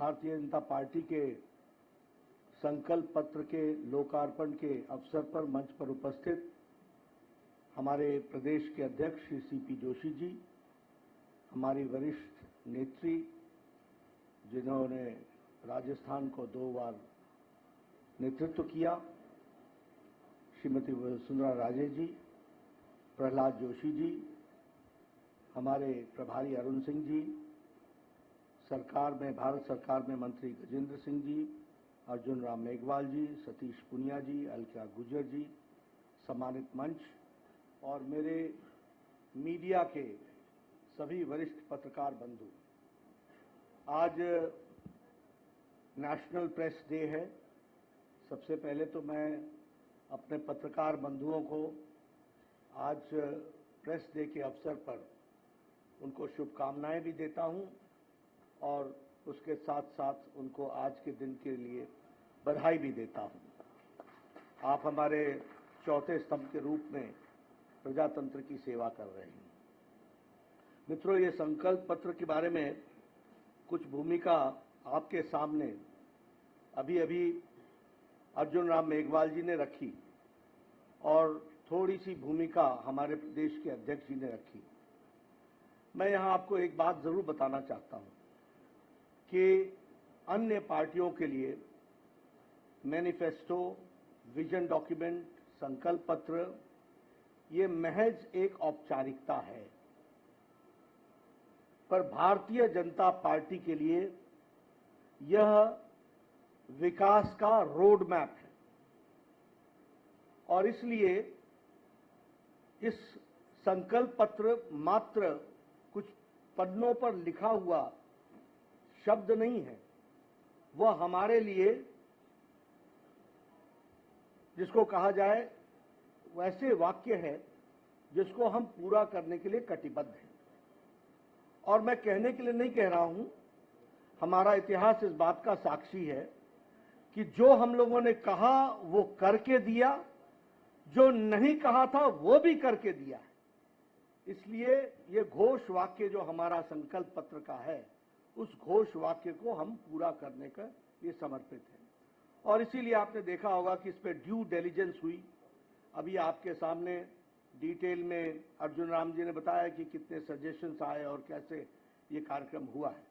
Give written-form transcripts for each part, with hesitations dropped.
Bharatiya Janata party के संकल्प पत्र के लोकार्पण के अवसर पर मंच पर उपस्थित हमारे प्रदेश के अध्यक्ष श्री सीपी जोशी जी, हमारी वरिष्ठ नेत्री जिन्होंने राजस्थान को 2 बार नेतृत्व किया, श्रीमती वसुंधरा राजे जी, प्रहलाद जोशी जी, हमारे प्रभारी अरुण सिंह जी, भारत सरकार में मंत्री गजेंद्र सिंह जी, अर्जुन राम मेघवाल जी, सतीश पुनिया जी, अलका गुर्जर जी, सम्मानित मंच और मेरे मीडिया के सभी वरिष्ठ पत्रकार बंधु, आज नेशनल प्रेस डे है। सबसे पहले तो मैं अपने पत्रकार बंधुओं को आज प्रेस डे के अवसर पर उनको शुभकामनाएं भी देता हूं और उसके साथ साथ उनको आज के दिन के लिए बधाई भी देता हूं। आप हमारे चौथे स्तंभ के रूप में प्रजातंत्र की सेवा कर रहे हैं। मित्रों, ये संकल्प पत्र के बारे में कुछ भूमिका आपके सामने अभी अभी अर्जुन राम मेघवाल जी ने रखी और थोड़ी सी भूमिका हमारे प्रदेश के अध्यक्ष जी ने रखी। मैं यहाँ आपको एक बात जरूर बताना चाहता हूँ कि अन्य पार्टियों के लिए मैनिफेस्टो, विजन डॉक्यूमेंट, संकल्प पत्र ये महज एक औपचारिकता है, पर भारतीय जनता पार्टी के लिए यह विकास का रोड मैप है और इसलिए इस संकल्प पत्र मात्र कुछ पन्नों पर लिखा हुआ शब्द नहीं है, वह हमारे लिए जिसको कहा जाए वैसे वाक्य है जिसको हम पूरा करने के लिए कटिबद्ध हैं। और मैं कहने के लिए नहीं कह रहा हूं, हमारा इतिहास इस बात का साक्षी है कि जो हम लोगों ने कहा वो करके दिया, जो नहीं कहा था वो भी करके दिया है। इसलिए ये घोष वाक्य जो हमारा संकल्प पत्र का है, उस घोष वाक्य को हम पूरा करने का ये समर्पित है। और इसीलिए आपने देखा होगा कि इस पर ड्यू डिलिजेंस हुई। अभी आपके सामने डिटेल में अर्जुन राम जी ने बताया कि कितने सजेशंस आए और कैसे ये कार्यक्रम हुआ है।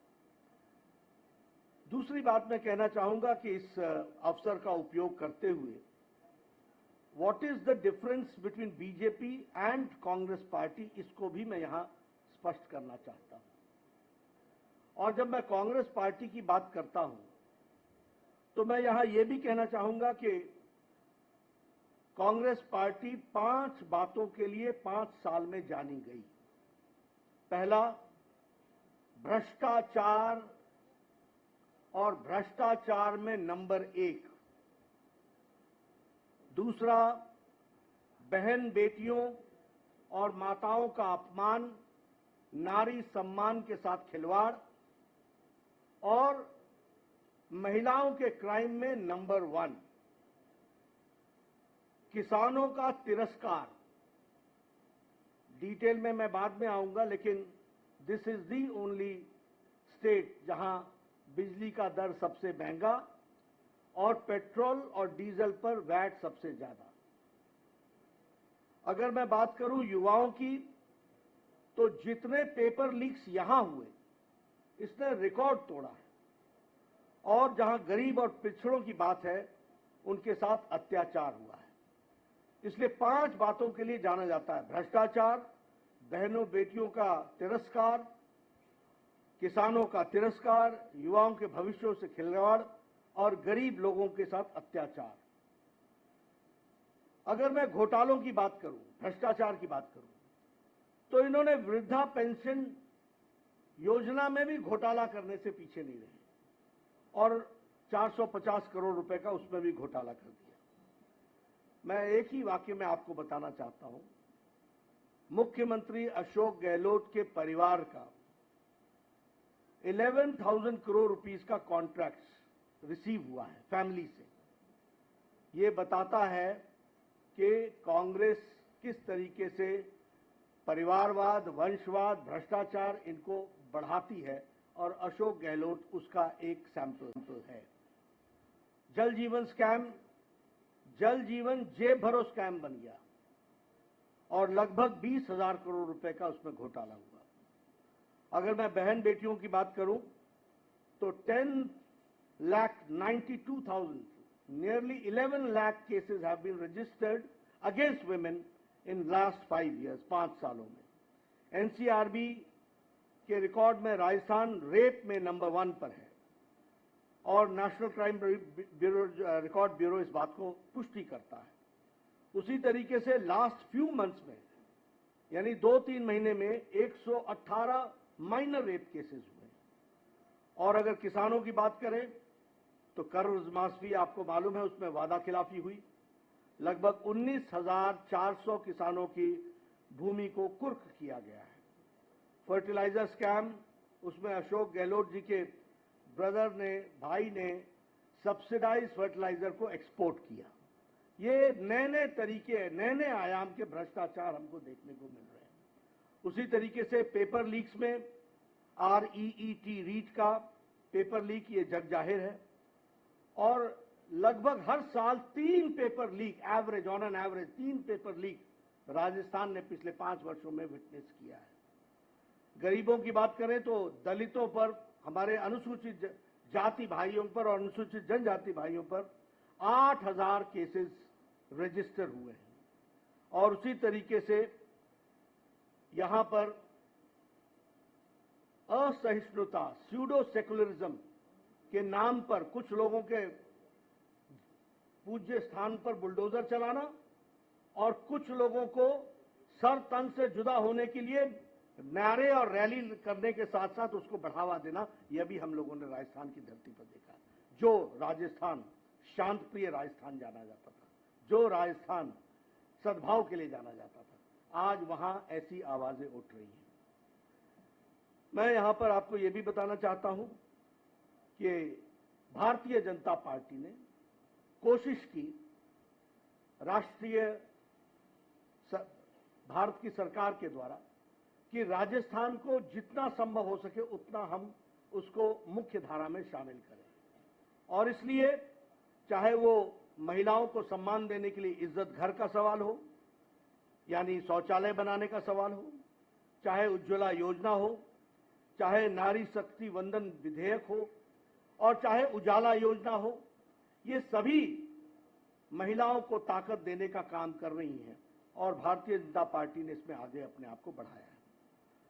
दूसरी बात मैं कहना चाहूंगा कि इस अवसर का उपयोग करते हुए what is the difference between BJP and Congress party, इसको भी मैं यहां स्पष्ट करना चाहता हूं। और जब मैं कांग्रेस पार्टी की बात करता हूं तो मैं यहां यह भी कहना चाहूंगा कि कांग्रेस पार्टी 5 बातों के लिए 5 साल में जानी गई। पहला, भ्रष्टाचार और भ्रष्टाचार में नंबर 1। दूसरा, बहन बेटियों और माताओं का अपमान, नारी सम्मान के साथ खिलवाड़ और महिलाओं के क्राइम में नंबर 1। किसानों का तिरस्कार, डिटेल में मैं बाद में आऊंगा, लेकिन this is the only state जहां बिजली का दर सबसे महंगा और पेट्रोल और डीजल पर वैट सबसे ज्यादा। अगर मैं बात करूं युवाओं की, तो जितने पेपर लीक्स यहां हुए इसने रिकॉर्ड तोड़ा है और जहां गरीब और पिछड़ों की बात है उनके साथ अत्याचार हुआ है। इसलिए 5 बातों के लिए जाना जाता है: भ्रष्टाचार, बहनों बेटियों का तिरस्कार, किसानों का तिरस्कार, युवाओं के भविष्यों से खिलवाड़ और गरीब लोगों के साथ अत्याचार। अगर मैं घोटालों की बात करूं, भ्रष्टाचार की बात करूं, तो इन्होंने वृद्धा पेंशन योजना में भी घोटाला करने से पीछे नहीं रहे और 450 करोड़ रुपए का उसमें भी घोटाला कर दिया। मैं एक ही वाक्य में आपको बताना चाहता हूं, मुख्यमंत्री अशोक गहलोत के परिवार का 11,000 करोड़ रुपीस का कॉन्ट्रैक्ट रिसीव हुआ है फैमिली से। ये बताता है कि कांग्रेस किस तरीके से परिवारवाद, वंशवाद, भ्रष्टाचार इनको बढ़ाती है और अशोक गहलोत उसका एक सैंपल है। जल जीवन स्कैम, जल जीवन जेब भरो स्कैम बन गया और लगभग 20,000 करोड़ रुपए का उसमें घोटाला हुआ। अगर मैं बहन बेटियों की बात करूं तो 10,92,000, nearly 11 lakh cases have been registered against women in last 5 years, 5 सालों में। एनसीआरबी के रिकॉर्ड में राजस्थान रेप में नंबर 1 पर है और national crime bureau record bureau इस बात को पुष्टि करता है। उसी तरीके से लास्ट फ्यू मंथ्स में यानी 2-3 महीने में 118 माइनर रेप केसेस हुए। और अगर किसानों की बात करें तो कर्जमाफी आपको मालूम है, उसमें वादा खिलाफी हुई। लगभग 19,400 किसानों की भूमि को कुर्क किया गया है। फर्टिलाइजर स्कैम, उसमें अशोक गहलोत जी के ब्रदर ने, भाई ने सब्सिडाइज फर्टिलाइजर को एक्सपोर्ट किया। ये नए नए तरीके, नए नए आयाम के भ्रष्टाचार हमको देखने को मिल रहे हैं। उसी तरीके से पेपर लीक्स में REET रीट का पेपर लीक, ये जग जाहिर है और लगभग हर साल 3 paper leak average, on an average 3 paper leak Rajasthan ने पिछले 5 वर्षों में विटनेस किया है। गरीबों की बात करें तो दलितों पर, हमारे अनुसूचित जाति भाइयों पर और अनुसूचित जनजाति भाइयों पर 8,000 केसेस रजिस्टर हुए हैं। और उसी तरीके से यहां पर असहिष्णुता, स्यूडो सेकुलरिज्म के नाम पर कुछ लोगों के पूज्य स्थान पर बुलडोजर चलाना और कुछ लोगों को सर तन से जुदा होने के लिए नारे और रैली करने के साथ साथ उसको बढ़ावा देना, यह भी हम लोगों ने राजस्थान की धरती पर देखा। जो राजस्थान शांत प्रिय राजस्थान जाना जाता था, जो राजस्थान सद्भाव के लिए जाना जाता था, आज वहां ऐसी आवाजें उठ रही हैं। मैं यहां पर आपको यह भी बताना चाहता हूं कि भारतीय जनता पार्टी ने कोशिश की, राष्ट्रीय भारत की सरकार के द्वारा, कि राजस्थान को जितना संभव हो सके उतना हम उसको मुख्य धारा में शामिल करें। और इसलिए चाहे वो महिलाओं को सम्मान देने के लिए इज्जत घर का सवाल हो, यानी शौचालय बनाने का सवाल हो, चाहे उज्ज्वला योजना हो, चाहे नारी शक्ति वंदन विधेयक हो और चाहे उजाला योजना हो, ये सभी महिलाओं को ताकत देने का काम कर रही हैं और भारतीय जनता पार्टी ने इसमें आगे अपने आप को बढ़ाया है।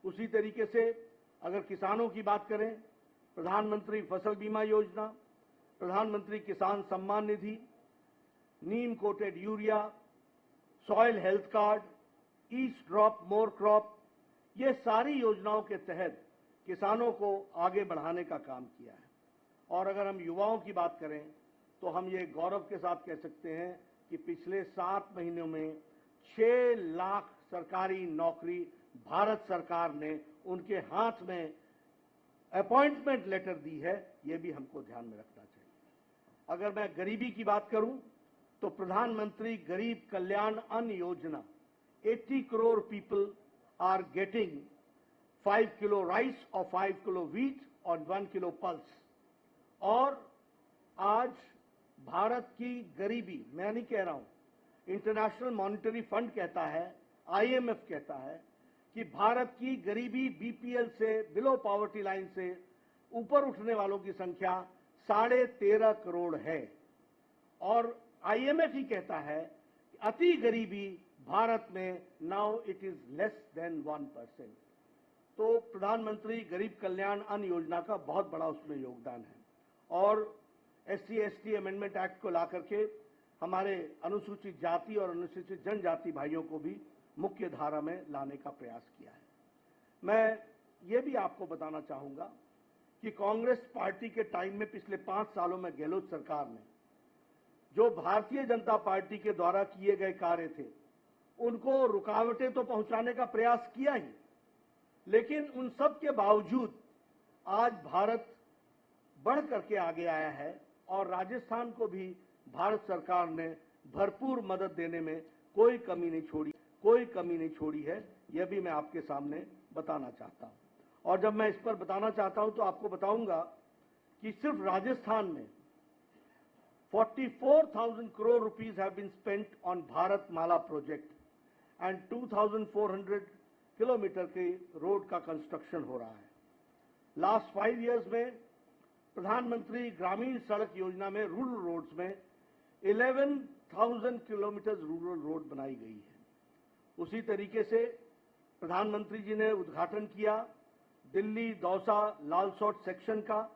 उसी तरीके से अगर किसानों की बात करें, प्रधानमंत्री फसल बीमा योजना, प्रधानमंत्री किसान सम्मान निधि, neem coated urea, soil health card, each drop more crop, ये सारी योजनाओं के तहत किसानों को आगे बढ़ाने का काम किया है। और अगर हम युवाओं की बात करें तो हम ये गौरव के साथ कह सकते हैं कि पिछले 7 महीनों में 6 लाख सरकारी नौकरी भारत सरकार ने उनके हाथ में अपॉइंटमेंट लेटर दी है, ये भी हमको ध्यान में रखना चाहिए। अगर मैं गरीबी की बात करूं तो प्रधानमंत्री गरीब कल्याण Anna Yojana, 80 crore people are getting 5 kilo rice और 5 किलो व्हीट और 1 किलो पल्स। और आज भारत की गरीबी, मैं नहीं कह रहा हूं, इंटरनेशनल मॉनिटरी फंड कहता है, IMF कहता है कि भारत की गरीबी BPL से, बिलो पॉवर्टी लाइन से ऊपर उठने वालों की संख्या 13.5 करोड़ है। और IMF ही कहता है कि अति गरीबी भारत में now it is less than 1%। तो प्रधानमंत्री गरीब कल्याण अन्न योजना का बहुत बड़ा उसमें योगदान है। और SC/ST अमेंडमेंट एक्ट को ला करके हमारे अनुसूचित जाति और अनुसूचित जनजाति भाइयों को भी मुख्य धारा में लाने का प्रयास किया है। मैं ये भी आपको बताना चाहूंगा कि कांग्रेस पार्टी के टाइम में पिछले 5 सालों में गहलोत सरकार ने जो भारतीय जनता पार्टी के द्वारा किए गए कार्य थे उनको रुकावटें तो पहुंचाने का प्रयास किया ही, लेकिन उन सब के बावजूद आज भारत बढ़ करके आगे आया है और राजस्थान को भी भारत सरकार ने भरपूर मदद देने में कोई कमी नहीं छोड़ी है, यह भी मैं आपके सामने बताना चाहता हूं। और जब मैं इस पर बताना चाहता हूं तो आपको बताऊंगा कि सिर्फ राजस्थान में 44,000 crore rupees have been spent on Bharat Mala project and 2,400 kilometre के रोड का कंस्ट्रक्शन हो रहा है। लास्ट 5 years में प्रधानमंत्री ग्रामीण सड़क योजना में रूरल रोड्स में 11,000 किलोमीटर रूरल रोड बनाई गई है। उसी तरीके से प्रधानमंत्री जी ने उद्घाटन किया दिल्ली दौसा लालसोट सेक्शन का,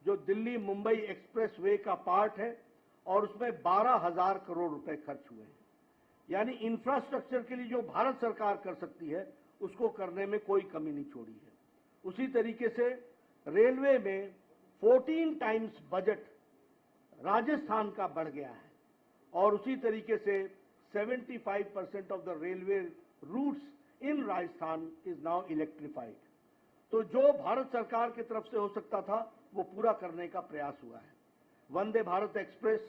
जो दिल्ली मुंबई एक्सप्रेस वे का पार्ट है, और उसमें 12,000 करोड़ रुपए खर्च हुए हैं। यानी इंफ्रास्ट्रक्चर के लिए जो भारत सरकार कर सकती है उसको करने में कोई कमी नहीं छोड़ी है। उसी तरीके से रेलवे में 14 टाइम्स बजट राजस्थान का बढ़ गया है, और उसी तरीके से 75% of the railway routes in Rajasthan is now electrified. तो जो भारत सरकार की तरफ से हो सकता था वो पूरा करने का प्रयास हुआ है। वंदे भारत एक्सप्रेस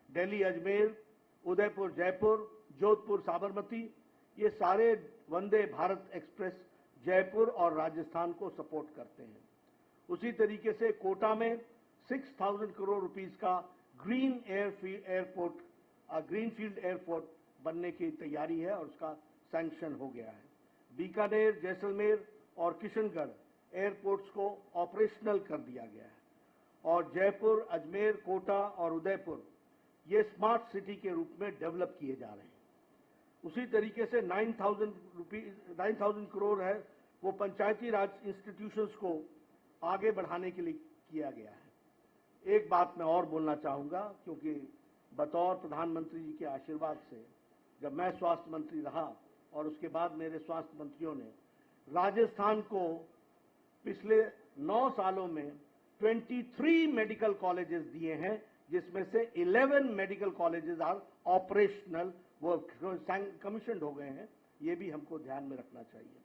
दिल्ली अजमेर, उदयपुर जयपुर, जोधपुर साबरमती, ये सारे वंदे भारत एक्सप्रेस जयपुर और राजस्थान को सपोर्ट करते हैं। उसी तरीके से कोटा में 6,000 करोड़ रुपीस का ग्रीन ग्रीनफील्ड एयरपोर्ट बनने की तैयारी है और उसका सैंक्शन हो गया है। बीकानेर, जैसलमेर और किशनगढ़ एयरपोर्ट्स को ऑपरेशनल कर दिया गया है, और जयपुर, अजमेर, कोटा और उदयपुर ये स्मार्ट सिटी के रूप में डेवलप किए जा रहे हैं। उसी तरीके से 9,000 करोड़ है वो पंचायती राज इंस्टीट्यूशंस को आगे बढ़ाने के लिए किया गया है। एक बात मैं और बोलना चाहूंगा, क्योंकि बतौर प्रधानमंत्री जी के आशीर्वाद से जब मैं स्वास्थ्य मंत्री रहा और उसके बाद मेरे स्वास्थ्य मंत्रियों ने राजस्थान को पिछले 9 सालों में 23 मेडिकल कॉलेजेस दिए हैं, जिसमें से 11 मेडिकल कॉलेजेस आर ऑपरेशनल, वो कमीशन्ड हो गए हैं। ये भी हमको ध्यान में रखना चाहिए।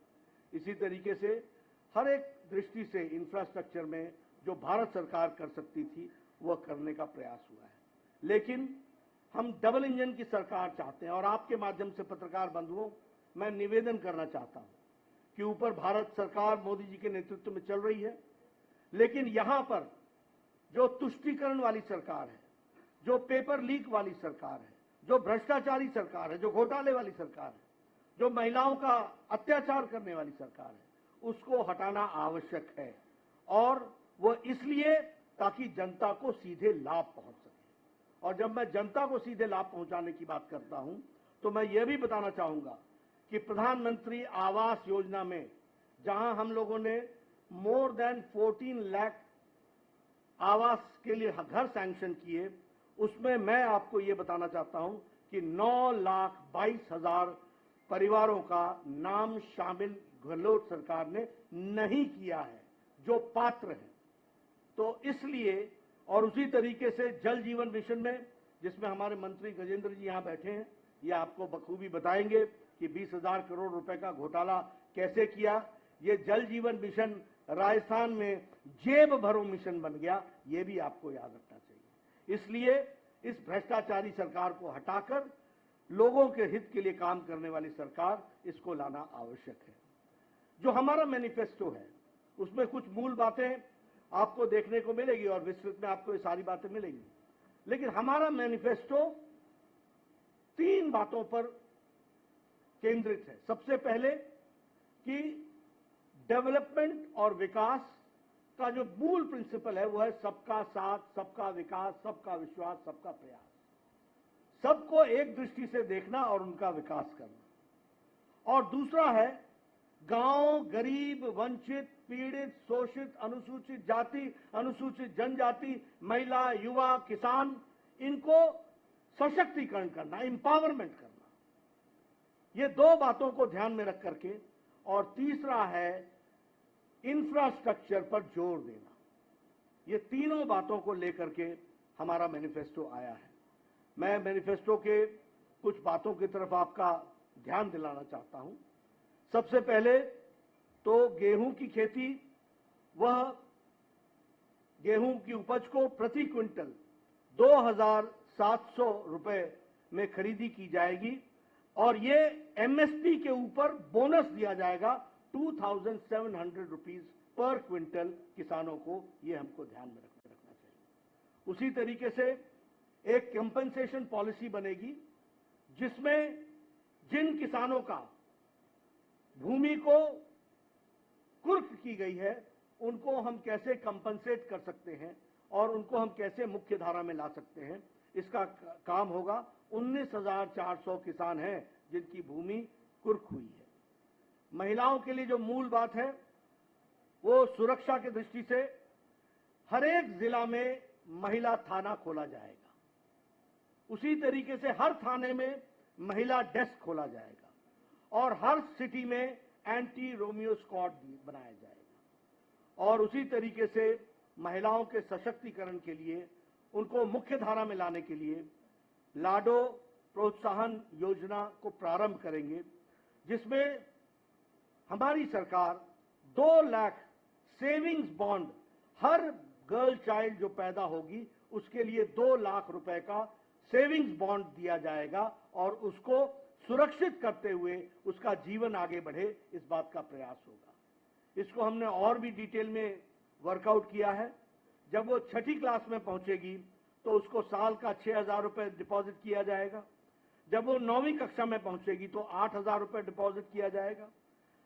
इसी तरीके से हर एक दृष्टि से इंफ्रास्ट्रक्चर में जो भारत सरकार कर सकती थी वह करने का प्रयास हुआ है। लेकिन हम डबल इंजन की सरकार चाहते हैं, और आपके माध्यम से पत्रकार बंधुओं मैं निवेदन करना चाहता हूं कि ऊपर भारत सरकार मोदी जी के नेतृत्व में चल रही है, लेकिन यहां पर जो तुष्टीकरण वाली सरकार है, जो पेपर लीक वाली सरकार है, जो भ्रष्टाचारी सरकार है, जो घोटाले वाली सरकार है, जो महिलाओं का अत्याचार करने वाली सरकार है, उसको हटाना आवश्यक है। और वो इसलिए ताकि जनता को सीधे लाभ पहुंच सके। और जब मैं जनता को सीधे लाभ पहुंचाने की बात करता हूं तो मैं ये भी बताना चाहूंगा कि प्रधानमंत्री आवास योजना में जहां हम लोगों ने मोर देन 14 लाख आवास के लिए घर सैंक्शन किए, उसमें मैं आपको ये बताना चाहता हूं कि 9,22,000 परिवारों का नाम शामिल गहलोत सरकार ने नहीं किया है जो पात्र हैं। तो इसलिए, और उसी तरीके से जल जीवन मिशन में, जिसमें हमारे मंत्री गजेंद्र जी यहां बैठे हैं, ये आपको बखूबी बताएंगे कि 20,000 करोड़ रुपए का घोटाला कैसे किया। ये जल जीवन मिशन राजस्थान में जेब भरो मिशन बन गया, ये भी आपको याद रखना चाहिए। इसलिए इस भ्रष्टाचारी सरकार को हटाकर लोगों के हित के लिए काम करने वाली सरकार, इसको लाना आवश्यक है। जो हमारा मैनिफेस्टो है उसमें कुछ मूल बातें आपको देखने को मिलेगी और विस्तृत में आपको ये सारी बातें मिलेंगी, लेकिन हमारा मैनिफेस्टो 3 बातों पर केंद्रित है। सबसे पहले कि डेवलपमेंट और विकास का जो मूल प्रिंसिपल है वो है सबका साथ, सबका विकास, सबका विश्वास, सबका प्रयास। सबको एक दृष्टि से देखना और उनका विकास करना। और दूसरा है गांव, गरीब, वंचित, पीड़ित, शोषित, अनुसूचित जाति, अनुसूचित जनजाति, महिला, युवा, किसान, इनको सशक्तिकरण करना, एम्पावरमेंट करना। ये 2 बातों को ध्यान में रख करके, और तीसरा है इंफ्रास्ट्रक्चर पर जोर देना। ये तीनों बातों को लेकर के हमारा मैनिफेस्टो आया है। मैं मैनिफेस्टो के कुछ बातों की तरफ आपका ध्यान दिलाना चाहता हूं। सबसे पहले तो गेहूं की खेती, वह गेहूं की उपज को प्रति क्विंटल 2,700 रुपए में खरीदी की जाएगी, और ये एमएसपी के ऊपर बोनस दिया जाएगा 2,700 रुपीज पर क्विंटल किसानों को, ये हमको ध्यान में रखना चाहिए। उसी तरीके से एक कंपनसेशन पॉलिसी बनेगी जिसमें जिन किसानों का भूमि को कुर्क की गई है उनको हम कैसे कंपनसेट कर सकते हैं और उनको हम कैसे मुख्य धारा में ला सकते हैं, इसका काम होगा। 19,400 किसान हैं जिनकी भूमि कुर्क हुई है। महिलाओं के लिए जो मूल बात है वो सुरक्षा की दृष्टि से हर एक जिला में महिला थाना खोला जाएगा। उसी तरीके से हर थाने में महिला डेस्क खोला जाएगा और हर सिटी में एंटी रोमियो स्क्वाड बनाया जाएगा। और उसी तरीके से महिलाओं के सशक्तिकरण के लिए, उनको मुख्य धारा में लाने के लिए लाडो प्रोत्साहन योजना को प्रारंभ करेंगे, जिसमें हमारी सरकार 2 लाख सेविंग्स बॉन्ड, हर गर्ल चाइल्ड जो पैदा होगी उसके लिए 2 लाख रुपए का सेविंग्स बॉन्ड दिया जाएगा और उसको सुरक्षित करते हुए उसका जीवन आगे बढ़े, इस बात का प्रयास होगा। इसको हमने और भी डिटेल में वर्कआउट किया है। जब वो 6ठी क्लास में पहुंचेगी तो उसको साल का 6,000 रुपए डिपॉजिट किया जाएगा। जब वो 9वीं कक्षा में पहुंचेगी तो 8,000 रुपए डिपॉजिट किया जाएगा।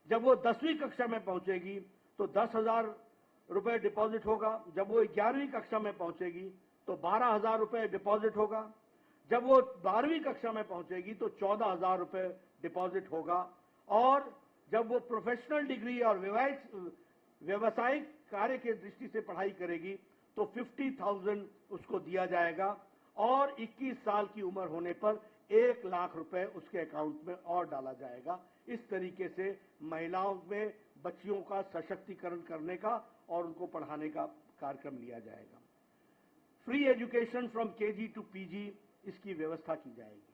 जब वो 10वीं कक्षा में पहुंचेगी तो 10,000 रुपए डिपॉजिट होगा। जब वो 11वीं कक्षा में पहुंचेगी तो 12,000 रुपए डिपॉजिट होगा। जब वो 12वीं कक्षा में पहुंचेगी तो 14,000 रुपए डिपॉजिट होगा। और जब वो प्रोफेशनल डिग्री और व्यवसायिक कार्य के दृष्टि से पढ़ाई करेगी तो 50,000 उसको दिया जाएगा और 21 साल की उम्र होने पर 1 लाख रुपए उसके अकाउंट में और डाला जाएगा। इस तरीके से महिलाओं में बच्चियों का सशक्तिकरण करने का और उनको पढ़ाने का कार्यक्रम लिया जाएगा। Free education from KG to PG, इसकी व्यवस्था की जाएगी।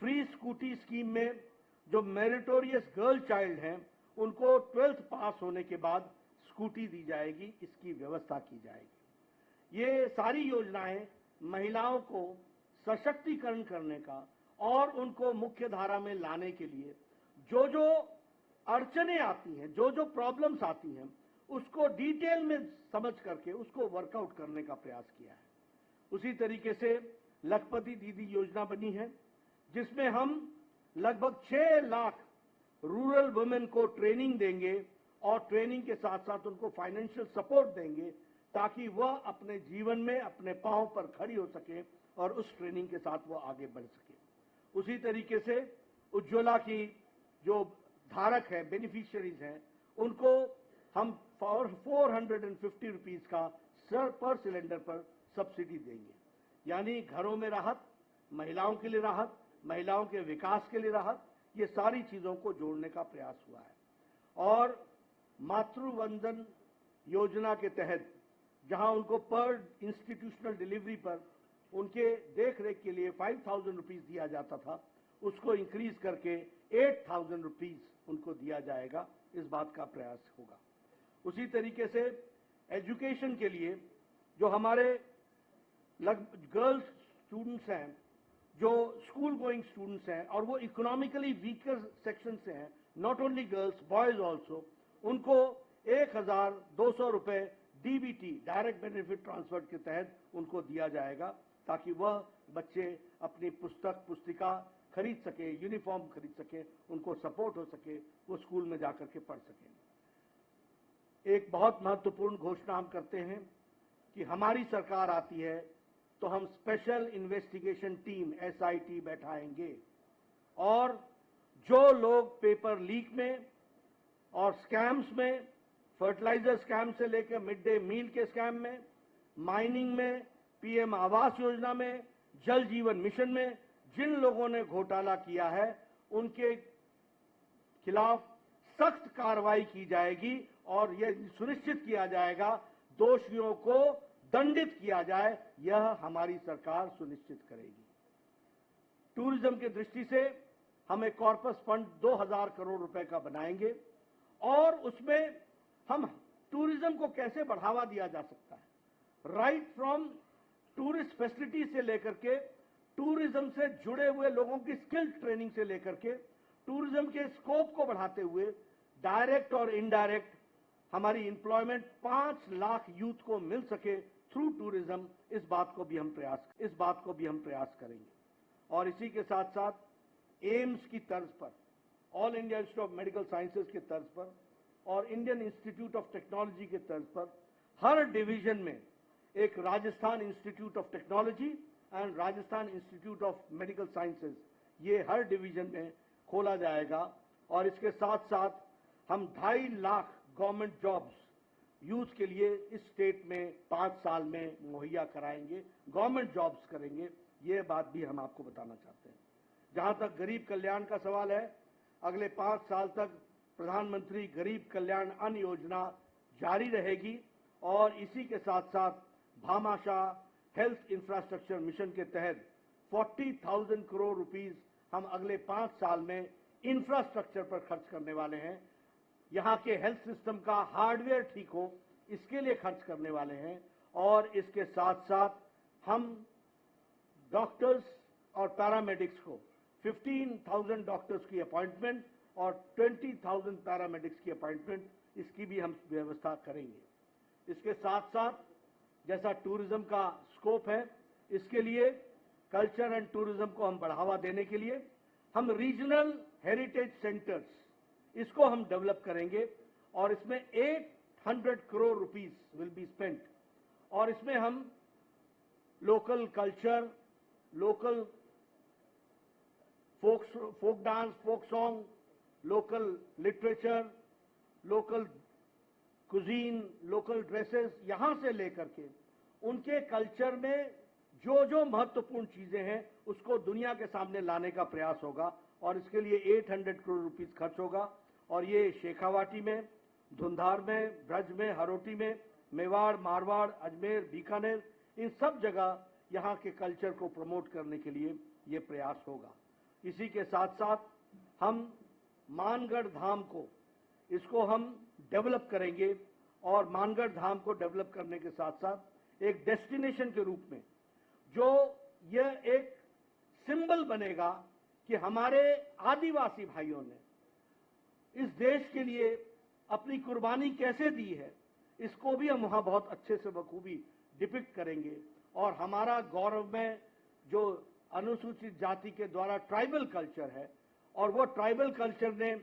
फ्री स्कूटी स्कीम में जो मेरिटोरियस गर्ल चाइल्ड हैं उनको 12th पास होने के बाद स्कूटी दी जाएगी, इसकी व्यवस्था की जाएगी। ये सारी योजनाएं महिलाओं को सशक्तिकरण करने का और उनको मुख्य धारा में लाने के लिए जो जो अड़चने आती हैं, जो जो प्रॉब्लम्स आती हैं, उसको डिटेल में समझ करके उसको वर्कआउट करने का प्रयास किया है। उसी तरीके से लखपति दीदी योजना बनी है जिसमें हम लगभग 6 लाख रूरल वुमेन को ट्रेनिंग देंगे और ट्रेनिंग के साथ साथ उनको फाइनेंशियल सपोर्ट देंगे ताकि वह अपने जीवन में अपने पांव पर खड़ी हो सके और उस ट्रेनिंग के साथ वो आगे बढ़ सके। उसी तरीके से उज्ज्वला की जो धारक है, बेनिफिशियरीज हैं, उनको हम 450 रुपीज का पर सिलेंडर पर सब्सिडी देंगे। यानी घरों में राहत, महिलाओं के लिए राहत, महिलाओं के विकास के लिए राहत, ये सारी चीजों को जोड़ने का प्रयास हुआ है। और मातृवंदन योजना के तहत जहां उनको पर इंस्टीट्यूशनल डिलीवरी पर उनके देख रेख के लिए 5,000 रुपीज दिया जाता था, उसको इंक्रीज करके 8,000 रुपीज उनको दिया जाएगा, इस बात का प्रयास होगा। उसी तरीके से एजुकेशन के लिए जो हमारे गर्ल्स स्टूडेंट्स हैं, जो स्कूल गोइंग स्टूडेंट्स हैं और वो इकोनॉमिकली वीकर सेक्शन से हैं, not only girls, boys also, उनको 1,200 रुपए डीबीटी, डायरेक्ट बेनिफिट ट्रांसफर के तहत उनको दिया जाएगा ताकि वह बच्चे अपनी पुस्तिका खरीद सके, यूनिफॉर्म खरीद सके, उनको सपोर्ट हो सके, वो स्कूल में जाकर के पढ़ सकें। एक बहुत महत्वपूर्ण घोषणा हम करते हैं कि हमारी सरकार आती है तो हम स्पेशल इन्वेस्टिगेशन टीम SIT बैठाएंगे और जो लोग पेपर लीक में और स्कैम्स में, फर्टिलाइजर स्कैम से लेकर मिड डे मील के स्कैम में, माइनिंग में, PM आवास योजना में, जल जीवन मिशन में जिन लोगों ने घोटाला किया है उनके खिलाफ सख्त कार्रवाई की जाएगी और यह सुनिश्चित किया जाएगा दोषियों को दंडित किया जाए, यह हमारी सरकार सुनिश्चित करेगी। टूरिज्म की दृष्टि से हम एक कॉर्पस फंड 2,000 करोड़ रुपए का बनाएंगे और उसमें हम टूरिज्म को कैसे बढ़ावा दिया जा सकता है, राइट फ्रॉम टूरिस्ट फैसिलिटी से लेकर के टूरिज्म से जुड़े हुए लोगों की स्किल ट्रेनिंग से लेकर के टूरिज्म के स्कोप को बढ़ाते हुए डायरेक्ट और इनडायरेक्ट हमारी एम्प्लॉयमेंट 5 लाख यूथ को मिल सके थ्रू टूरिज्म, इस बात को भी हम प्रयास करेंगे। और इसी के साथ साथ एम्स की तर्ज पर, all India institute of medical sciences के तर्ज पर और इंडियन इंस्टीट्यूट ऑफ टेक्नोलॉजी के तर्ज पर हर डिवीजन में एक Rajasthan institute of technology and Rajasthan institute of medical sciences, ये हर डिवीजन में खोला जाएगा। और इसके साथ साथ हम 2.5 लाख गवर्नमेंट जॉब्स यूथ के लिए इस स्टेट में 5 साल में मुहैया कराएंगे, गवर्नमेंट जॉब्स करेंगे। ये बात भी हम आपको बताना चाहते हैं। जहां तक गरीब कल्याण का सवाल है, अगले 5 साल तक प्रधानमंत्री गरीब कल्याण अन्न योजना जारी रहेगी और इसी के साथ साथ भामाशाह हेल्थ इंफ्रास्ट्रक्चर मिशन के तहत 40,000 करोड़ रुपीस हम अगले 5 साल में इंफ्रास्ट्रक्चर पर खर्च करने वाले हैं। यहाँ के हेल्थ सिस्टम का हार्डवेयर ठीक हो, इसके लिए खर्च करने वाले हैं। और इसके साथ साथ हम डॉक्टर्स और पैरामेडिक्स को 15,000 डॉक्टर्स की अपॉइंटमेंट और 20,000 पैरामेडिक्स की अपॉइंटमेंट, इसकी भी हम व्यवस्था करेंगे। इसके साथ साथ जैसा टूरिज्म का स्कोप है, इसके लिए कल्चर एंड टूरिज्म को हम बढ़ावा देने के लिए हम रीजनल हेरिटेज सेंटर्स, इसको हम डेवलप करेंगे और इसमें 800 crore rupees will be spent. और इसमें हम local culture, local folk dance, folk song, local literature, local cuisine, local dresses, यहां से लेकर के उनके कल्चर में जो जो महत्वपूर्ण चीजें हैं उसको दुनिया के सामने लाने का प्रयास होगा। और इसके लिए 800 करोड़ रुपीस खर्च होगा। और ये शेखावाटी में, धुंधार में, ब्रज में, हरोटी में, मेवाड़, मारवाड़, अजमेर, बीकानेर, इन सब जगह यहाँ के कल्चर को प्रमोट करने के लिए ये प्रयास होगा। इसी के साथ साथ हम मानगढ़ धाम को, इसको हम डेवलप करेंगे और मानगढ़ धाम को डेवलप करने के साथ साथ एक डेस्टिनेशन के रूप में जो यह एक सिंबल बनेगा कि हमारे आदिवासी भाइयों ने इस देश के लिए अपनी कुर्बानी कैसे दी है, इसको भी हम वहां बहुत अच्छे से बखूबी डिपिक्ट करेंगे। और हमारा गौरव में जो अनुसूचित जाति के द्वारा ट्राइबल कल्चर है, और वो ट्राइबल कल्चर ने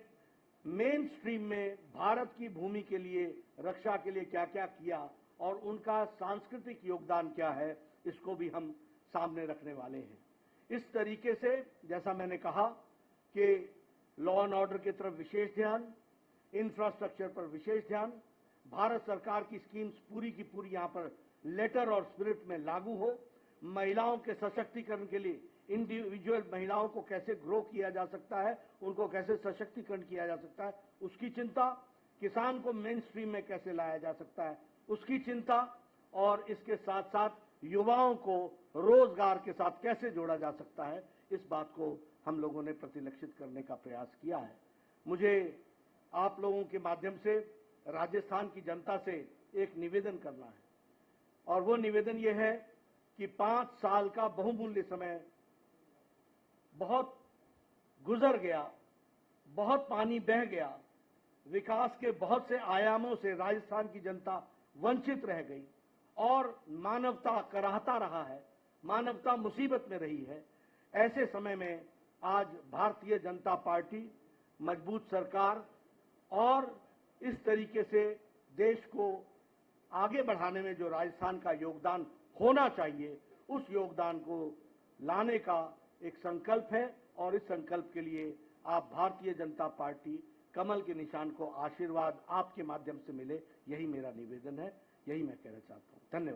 मेन स्ट्रीम में भारत की भूमि के लिए, रक्षा के लिए क्या क्या किया और उनका सांस्कृतिक योगदान क्या है, इसको भी हम सामने रखने वाले हैं। इस तरीके से जैसा मैंने कहा कि लॉ एंड ऑर्डर की तरफ विशेष ध्यान, इंफ्रास्ट्रक्चर पर विशेष ध्यान, भारत सरकार की स्कीम्स पूरी की पूरी यहाँ पर लेटर और स्पिरिट में लागू हो, महिलाओं के सशक्तिकरण के लिए इंडिविजुअल महिलाओं को कैसे ग्रो किया जा सकता है, उनको कैसे सशक्तिकरण किया जा सकता है, उसकी चिंता, किसान को मेन स्ट्रीम में कैसे लाया जा सकता है, उसकी चिंता, और इसके साथ साथ युवाओं को रोजगार के साथ कैसे जोड़ा जा सकता है, इस बात को हम लोगों ने प्रतिलक्षित करने का प्रयास किया है। मुझे आप लोगों के माध्यम से राजस्थान की जनता से एक निवेदन करना है, और वो निवेदन ये है कि 5 साल का बहुमूल्य समय बहुत गुजर गया, बहुत पानी बह गया, विकास के बहुत से आयामों से राजस्थान की जनता वंचित रह गई और मानवता कराहता रहा है, मानवता मुसीबत में रही है। ऐसे समय में आज भारतीय जनता पार्टी, मजबूत सरकार और इस तरीके से देश को आगे बढ़ाने में जो राजस्थान का योगदान होना चाहिए, उस योगदान को लाने का एक संकल्प है। और इस संकल्प के लिए आप भारतीय जनता पार्टी कमल के निशान को आशीर्वाद आपके माध्यम से मिले, यही मेरा निवेदन है, यही मैं कहना चाहता हूं। धन्यवाद।